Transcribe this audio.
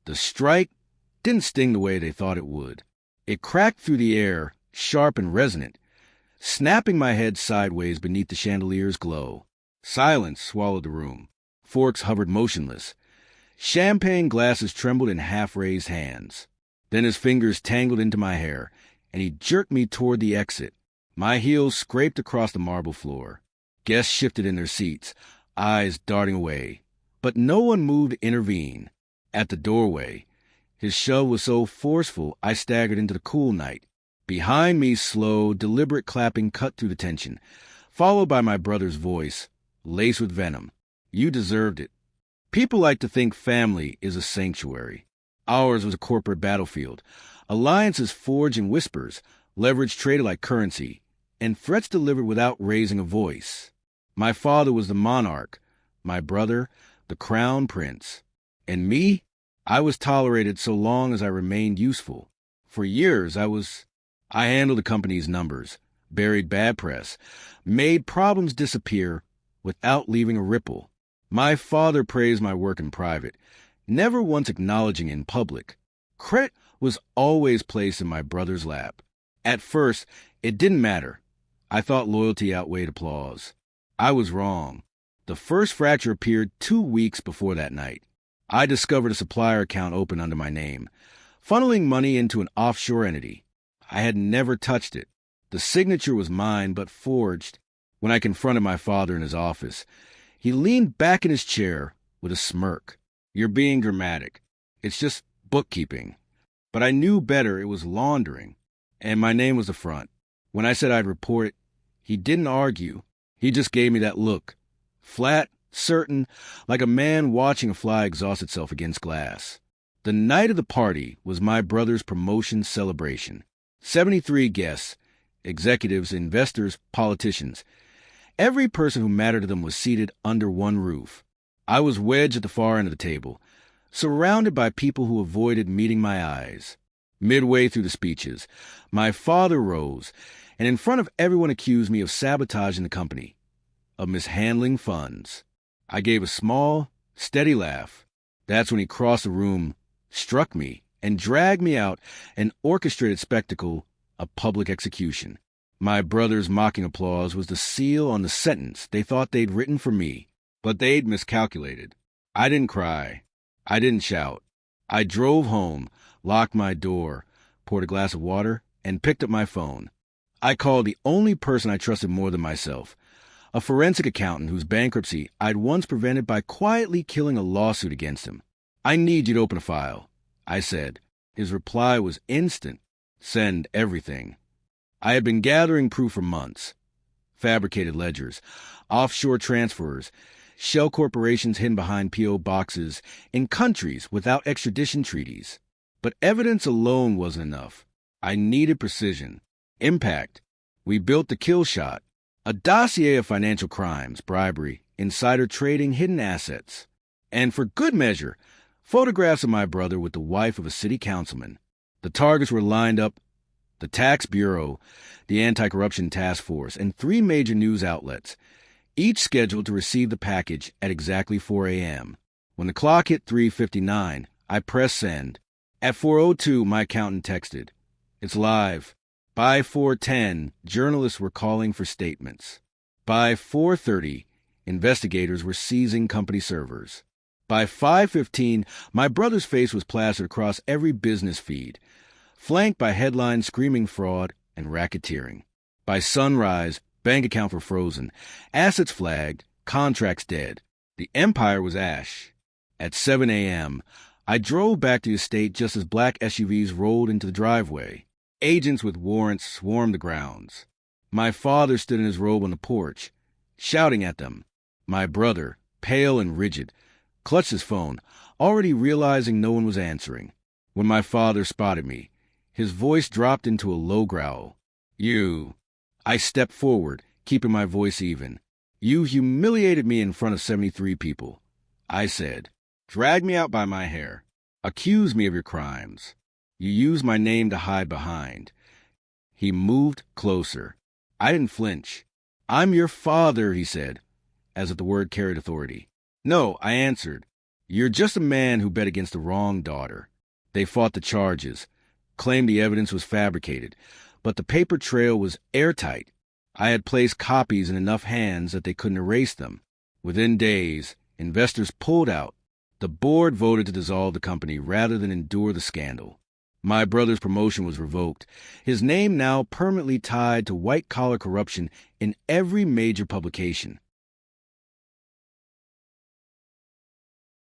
The strike didn't sting the way they thought it would. It cracked through the air, sharp and resonant, snapping my head sideways beneath the chandelier's glow. Silence swallowed the room. Forks hovered motionless. Champagne glasses trembled in half-raised hands. Then his fingers tangled into my hair, and he jerked me toward the exit. My heels scraped across the marble floor. Guests shifted in their seats, eyes darting away. But no one moved to intervene. At the doorway, his shove was so forceful I staggered into the cool night. Behind me, slow, deliberate clapping cut through the tension, followed by my brother's voice, laced with venom. You deserved it. People like to think family is a sanctuary. Ours was a corporate battlefield. Alliances forged in whispers, leverage traded like currency, and threats delivered without raising a voice. My father was the monarch, my brother, the crown prince. And me? I was tolerated so long as I remained useful. For years, I handled the company's numbers, buried bad press, made problems disappear without leaving a ripple. My father praised my work in private, never once acknowledging in public. Credit was always placed in my brother's lap. At first, it didn't matter. I thought loyalty outweighed applause. I was wrong. The first fracture appeared 2 weeks before that night. I discovered a supplier account open under my name, funneling money into an offshore entity. I had never touched it. The signature was mine, but forged. When I confronted my father in his office, he leaned back in his chair with a smirk. You're being dramatic. It's just bookkeeping. But I knew better. It was laundering. And my name was the front. When I said I'd report it, he didn't argue. He just gave me that look. Flat, certain, like a man watching a fly exhaust itself against glass. The night of the party was my brother's promotion celebration. 73 guests, executives, investors, politicians. Every person who mattered to them was seated under one roof. I was wedged at the far end of the table, surrounded by people who avoided meeting my eyes. Midway through the speeches, my father rose, and in front of everyone accused me of sabotaging the company, of mishandling funds. I gave a small, steady laugh. That's when he crossed the room, struck me, and dragged me out, an orchestrated spectacle of public execution. My brother's mocking applause was the seal on the sentence they thought they'd written for me, but they'd miscalculated. I didn't cry. I didn't shout. I drove home, locked my door, poured a glass of water, and picked up my phone. I called the only person I trusted more than myself, a forensic accountant whose bankruptcy I'd once prevented by quietly killing a lawsuit against him. I need you to open a file, I said. His reply was instant. Send everything. I had been gathering proof for months. Fabricated ledgers, offshore transfers, shell corporations hidden behind P.O. boxes in countries without extradition treaties. But evidence alone wasn't enough. I needed precision. Impact. We built the kill shot. A dossier of financial crimes, bribery, insider trading, hidden assets. And for good measure, photographs of my brother with the wife of a city councilman. The targets were lined up: the Tax Bureau, the Anti-Corruption Task Force, and 3 major news outlets, each scheduled to receive the package at exactly 4 a.m. When the clock hit 3:59, I pressed send. At 4:02, my accountant texted, "It's live." By 4:10, journalists were calling for statements. By 4:30, investigators were seizing company servers. By 5:15, my brother's face was plastered across every business feed, flanked by headlines screaming fraud and racketeering. By sunrise, bank accounts were frozen, assets flagged, contracts dead. The empire was ash. At 7 a.m., I drove back to the estate just as black SUVs rolled into the driveway. Agents with warrants swarmed the grounds. My father stood in his robe on the porch, shouting at them. My brother, pale and rigid, clutched his phone, already realizing no one was answering. When my father spotted me, his voice dropped into a low growl. "You." I stepped forward, keeping my voice even. "You humiliated me in front of 73 people," I said. "Dragged me out by my hair. Accused me of your crimes. You used my name to hide behind." He moved closer. I didn't flinch. "I'm your father," he said, as if the word carried authority. "No," I answered. "You're just a man who bet against the wrong daughter." They fought the charges, claimed the evidence was fabricated, but the paper trail was airtight. I had placed copies in enough hands that they couldn't erase them. Within days, investors pulled out. The board voted to dissolve the company rather than endure the scandal. My brother's promotion was revoked, his name now permanently tied to white-collar corruption in every major publication.